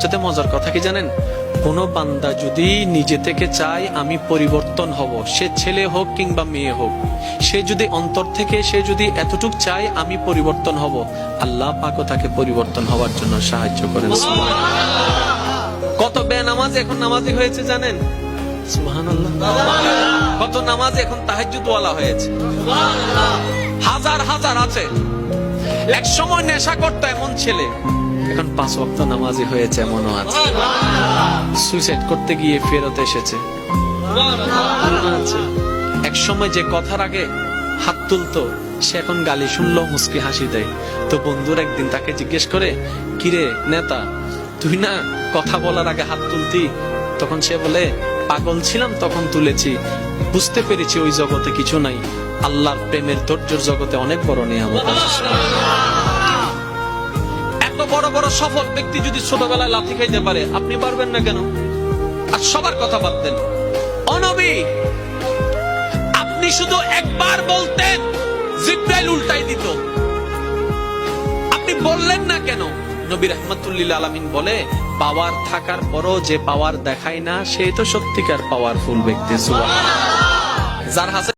সবচেয়ে মজার কথা কি জানেন, কোন বান্দা যদি নিজে থেকে চায় আমি পরিবর্তন হব, সে ছেলে হোক কিংবা মেয়ে হোক, সে যদি অন্তর থেকে সে যদি এতটুক চায় আমি পরিবর্তন হব, আল্লাহ পাকও তাকে পরিবর্তন হওয়ার জন্য সাহায্য করেন। কত বেনামাজ এখন নামাজি হয়েছে জানেন? সুবহানাল্লাহ। কত নামাজ এখন তাহাজ্জুদ ওয়ালা হয়েছে, হাজার হাজার আছে। এক সময় নেশা করতো এমন ছেলে, এখন 5 ওয়াক্ত নামাজি হয়েছে এমনও আছে। সুইসাইড করতে গিয়ে ফেরত এসেছে। এক সময় যে কথার আগে হাত তুলতো, সে এখন গালি শুনলেও মুস্কি হাসি দেয়। তো বন্ধুর একদিন তাকে জিজ্ঞেস করে, কিরে নেতা, তুই না কথা বলার আগে হাত তুলতি? তখন সে বলে, পাগল ছিলাম তখন তুলেছি, বুঝতে পেরেছি ওই জগতে কিছু নাই, আল্লাহর প্রেমের ধৈর্যের জগতে অনেক বড় নিয়ামত আছে। এত বড় বড় সফল ব্যক্তি যদি ছোটবেলায় লাথি খাইতে পারে, আপনি পারবেন না কেন? আর সবার কথা বাদ দেন, ও নবী, আপনি শুধু একবার বলতেন জিবরাইল উল্টাই দিত, আপনি বললেন না কেন? নবী রাহমাতুল লিল আলামিন বলে, পাওয়ার থাকার পরও যে পাওয়ার দেখায় না, সেই তো সত্যিকার পাওয়ারফুল ব্যক্তি। সুবহানাল্লাহ। যার হাতে